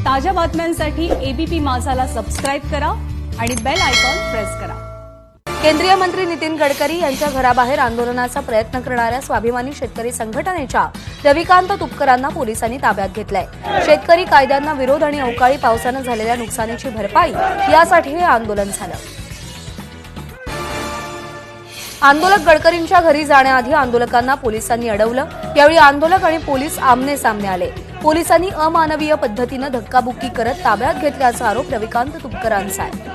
ताज्या बातम्यांसाठी ABP माझाला subscribe करा आणि बेल आयकॉन प्रेस करा। केंद्रीय मंत्री नितीन गडकरी यांच्या घराबाहेर आंदोलनाचा प्रयत्न करणाऱ्या स्वाभिमानी शेतकरी संघटनेच्या रविकांत तुपकरांना पोलिसांनी ताब्यात घेतलंय। शेतकरी कायद्यांना विरोध आणि अवकाळी पावसानं झालेल्या नुकसानीची भरपाई यासाठी हे आंदोलन झालं। आंदोलक गडकरींच्या घरी जाण्याआधी आंदोलकांना पोलिसांनी अडवलं। यावेळी आंदोलक आणि पोलीस आमने सामने आले। पोलिसांनी अमानवीय पद्धतीनं धक्काबुक्की करत ताब्यात घेतल्याचा आरोप रविकांत तुपकरांचा आहे।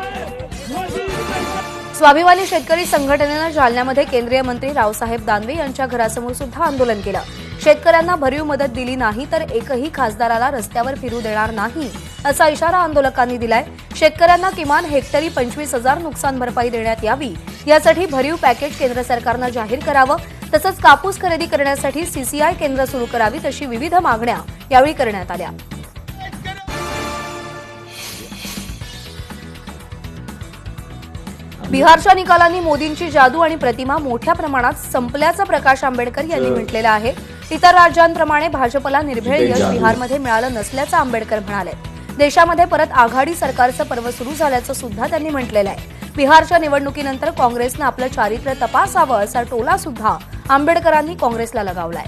स्वाभिमानी शेतकरी संघटनेनं जालन्यामध्ये केंद्रीय मंत्री रावसाहेब दानवे यांच्या घरासमोर सुद्धा आंदोलन केलं। शेतकऱ्यांना भरीव मदत दिली नाही तर एकही खासदाराला रस्त्यावर फिरू देणार नाही असा इशारा आंदोलकांनी दिलाय। शेतकऱ्यांना किमान हेक्टरी 25,000 नुकसान भरपाई देण्यात यावी यासाठी भरीव पॅकेज केंद्र सरकारनं जाहीर करावं, तसंच कापूस खरेदी करण्यासाठी सीसीआय केंद्र सुरू करावीत अशी विविध मागण्या यावेळी करण्यात आल्या। बिहारच्या निकालांनी मोदींची जादू आणि प्रतिमा मोठ्या प्रमाणात संपल्याचं प्रकाश आंबेडकर यांनी म्हटलेलं आहे। इतर राज्यांप्रमाणे भाजपला निर्भेळ यश बिहारमध्ये मिळालं नसल्याचं आंबेडकर म्हणाले। देशामध्ये परत आघाडी सरकारचं पर्व सुरू झाल्याचं सुद्धा त्यांनी म्हटलेलं आहे। बिहारच्या निवडणुकीनंतर काँग्रेसनं आपलं चारित्र्य तपासावं असा टोला सुद्धा आंबेडकरांनी काँग्रेसला लगावलाय।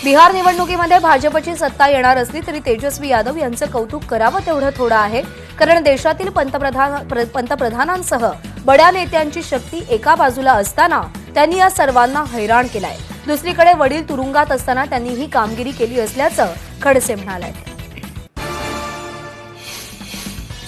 बिहार निवडणुकीमध्ये भाजपची सत्ता येणार असली तरी तेजस्वी यादव यांचं कौतुक करावं तेवढं थोडं आहे, कारण देशातील पंतप्रधानांसह बड्या नेत्यांची शक्ती एका बाजूला असताना त्यांनी या सर्वांना हैराण केलाय। दुसरीकडे वडील तुरुंगात असताना त्यांनी ही कामगिरी केली असल्याचं खडसे म्हणाले।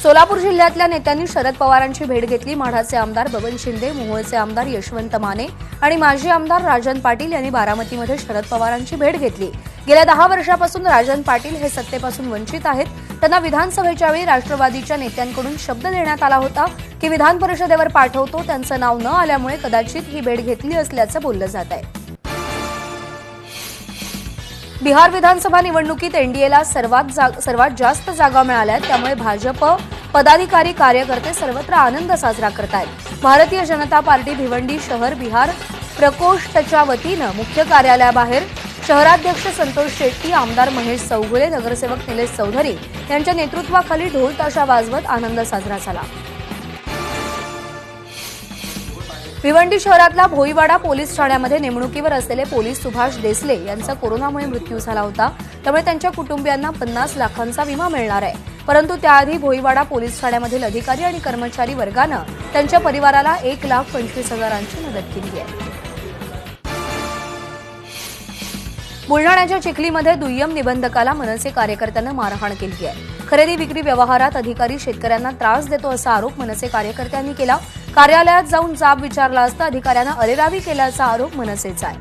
सोलापूर जिल्ह्यातल्या नेत्यांनी शरद पवारांची भेट घेतली। माढाचे आमदार बबन शिंदे, मोहोळचे आमदार यशवंत माने आणि माजी आमदार राजन पाटील यांनी बारामतीमध्ये शरद पवारांची भेट घेतली। गेल्या 10 वर्षापासून राजन पाटील हे सत्तेपासून वंचित आहेत। त्यांना विधानसभेच्या वेळी राष्ट्रवादीच्या नेत्यांकडून शब्द देण्यात आला होता की विधान परिषदेवर पाठवतो, त्यांचं नाव न आल्यामुळे कदाचित ही भेट घेतली असल्याचं बोललं जात आहे। बिहार विधानसभा निवडणुकीत एनडीएला सर्वात जास्त जागा मिळाल्या, त्यामुळे भाजप पदाधिकारी कार्यकर्ते सर्वत्र आनंद साजरा करतायत। भारतीय जनता पार्टी भिवंडी शहर बिहार प्रकोष्ठच्या वतीनं मुख्य कार्यालयाबाहेर शहराध्यक्ष संतोष शेट्टी, आमदार महेश चौगुले, नगरसेवक निलेश चौधरी यांच्या नेतृत्वाखाली ढोल ताशा वाजवत आनंद साजरा झाला। भिवंडी शहरातल्या भोईवाडा पोलीस ठाण्यामध्ये नेमणुकीवर असलेले पोलीस सुभाष देसले यांचा कोरोनामुळे मृत्यू झाला होता, त्यामुळे त्यांच्या कुटुंबियांना 50 लाखांचा विमा मिळणार आहे। परंतु त्याआधी भोईवाडा पोलीस ठाण्यामधील अधिकारी आणि कर्मचारी वर्गानं त्यांच्या परिवाराला 1,25,000ची मदत केली आहे। बुलढाण्याच्या चिखलीमध्ये दुय्यम निबंधकाला मनसे कार्यकर्त्यांनं मारहाण केली आहे। खरेदी विक्री व्यवहारात अधिकारी शेतकऱ्यांना त्रास देतो असा आरोप मनसे कार्यकर्त्यांनी केला। कार्यालयात जाऊन जाब विचारला असता अधिकाऱ्यांना अरेरावी केल्याचा आरोप मनसेचा आहे।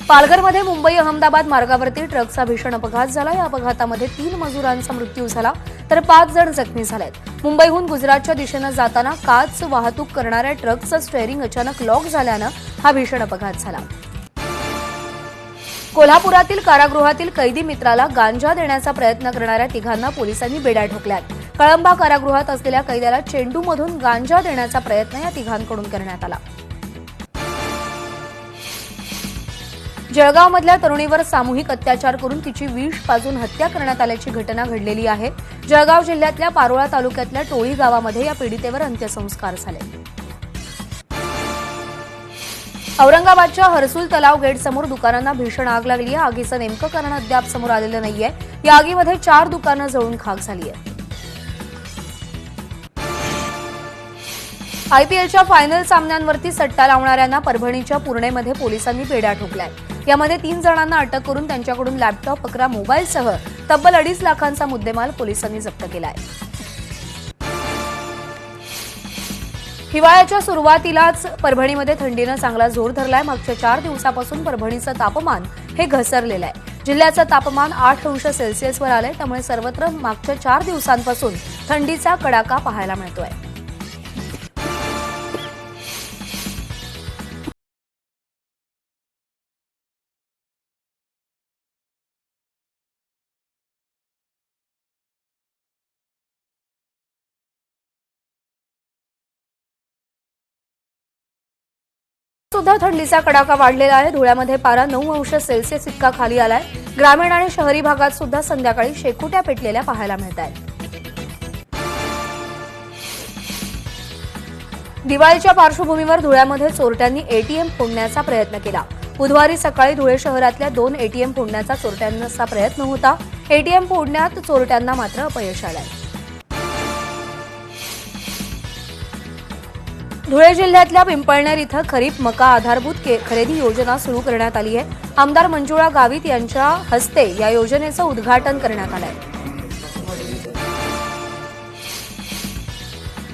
पालघरमध्ये मुंबई अहमदाबाद मार्गावरती ट्रकचा भीषण अपघात झाला। या अपघातामध्ये 3 मजुरांचा मृत्यू झाला तर 5 जण जखमी झालेत। मुंबईहून गुजरातच्या दिशेनं जाताना काच वाहतूक करणाऱ्या ट्रकचं स्टेअरिंग अचानक लॉक झाल्यानं हा भीषण अपघात झाला। कोल्हापुरातील कारागृहातील कैदी मित्राला गांजा देण्याचा प्रयत्न करणाऱ्या तिघांना पोलिसांनी बेड्या ठोकल्यात। कळंबा कारागृहात असलेल्या कैद्याला चेंडूमधून गांजा देण्याचा प्रयत्न या तिघांकडून करण्यात आला। जळगावमधल्या तरुणीवर सामूहिक अत्याचार करून तिची विष पाजून हत्या करण्यात आल्याची घटना घडलेली आहे। जळगाव जिल्ह्यातल्या पारोळा तालुक्यातल्या टोळी गावामध्ये या पीडितेवर अंत्यसंस्कार झाले। औरंगाबादच्या हर्सुल तलाव गेटसमोर दुकानांना भीषण आग लागली आहे। आगीचं नेमकं कारण अद्याप समोर आलेलं नाहीये। या आगीमध्ये 4 दुकानं जळून खाक झाली आहेत। आयपीएलच्या फायनल सामन्यांवरती सट्टा लावणाऱ्यांना परभणीच्या पूर्णेमध्ये पोलिसांनी बेड्या ठोकल्या। यामध्ये 3 जणांना अटक करून त्यांच्याकडून लॅपटॉप, 11 मोबाईलसह तब्बल 2.5 लाखांचा मुद्देमाल पोलिसांनी जप्त केलाय। हिवाळ्याच्या सुरुवातीलाच परभणीमध्ये थंडीनं चांगला जोर धरलाय। मागच्या 4 दिवसापासून परभणीचं तापमान हे घसरलेलं आहे। जिल्ह्याचं तापमान 8 अंश सेल्सिअसवर आलंय, त्यामुळे सर्वत्र मागच्या 4 दिवसांपासून थंडीचा कडाका पाहायला मिळतोय। सुद्धा थंडीचा कडाका वाढलेला आहे। धुळ्यामध्ये पारा 9 अंश सेल्सिअस इतका खाली आलाय। ग्रामीण आणि शहरी भागात सुद्धा संध्याकाळी शेकोट्या पेटलेल्या पाहायला मिळत आहेत. दिवाळीच्या पार्श्वभूमीवर धुळ्यामध्ये चोरट्यांनी एटीएम फोडण्याचा प्रयत्न केला. बुधवारी सकाळी धुळे शहरातल्या 2 एटीएम फोडण्याचा चोरट्यांचा प्रयत्न होता. एटीएम फोडण्यात चोरट्यांना मात्र अपयश आलंय. धुळे जिल्ह्यातल्या पिंपळनेर इथं खरीप मका आधारभूत खरेदी योजना सुरू करण्यात आली आहे. आमदार मंजुळा गावित यांच्या हस्ते या योजनेचं उद्घाटन करण्यात आलंय.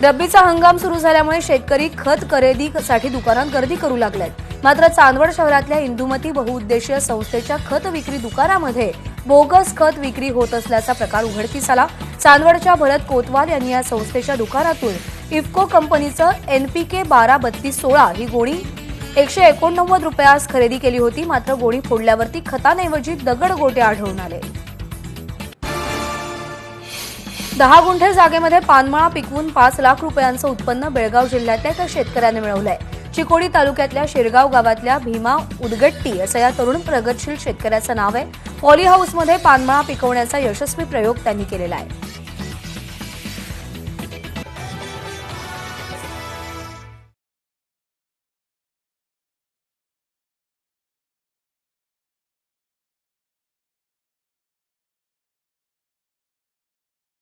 रब्बीचा हंगाम सुरू झाल्यामुळे शेतकरी खत खरेदीसाठी दुकानात गर्दी करू लागलेत. मात्र चांदवड शहरातल्या इंदुमती बहुउद्देशीय संस्थेच्या खत विक्री दुकानामध्ये बोगस खत विक्री होत असल्याचा प्रकार उघडकीस आला. चांदवडच्या भरत कोतवाल यांनी या संस्थेच्या दुकानातून इफ्को कंपनीचं NPK 123216 ही गोणी 189 रुपयास खरेदी केली होती. मात्र गोणी फोडल्यावरती खतांऐवजी दगडगोटे आढळून आले. 10 गुंठे जागेमध्ये पानमळा पिकवून 5 लाख रुपयांचं उत्पन्न बेळगाव जिल्ह्यातल्या एका शेतकऱ्याने मिळवलंय. चिकोडी तालुक्यातल्या शिरगाव गावातल्या भीमा उदगट्टी असं या तरुण प्रगतशील शेतकऱ्याचं नाव आहे. पॉली हाऊसमध्ये पानमळा पिकवण्याचा यशस्वी प्रयोग त्यांनी केलेला आहे.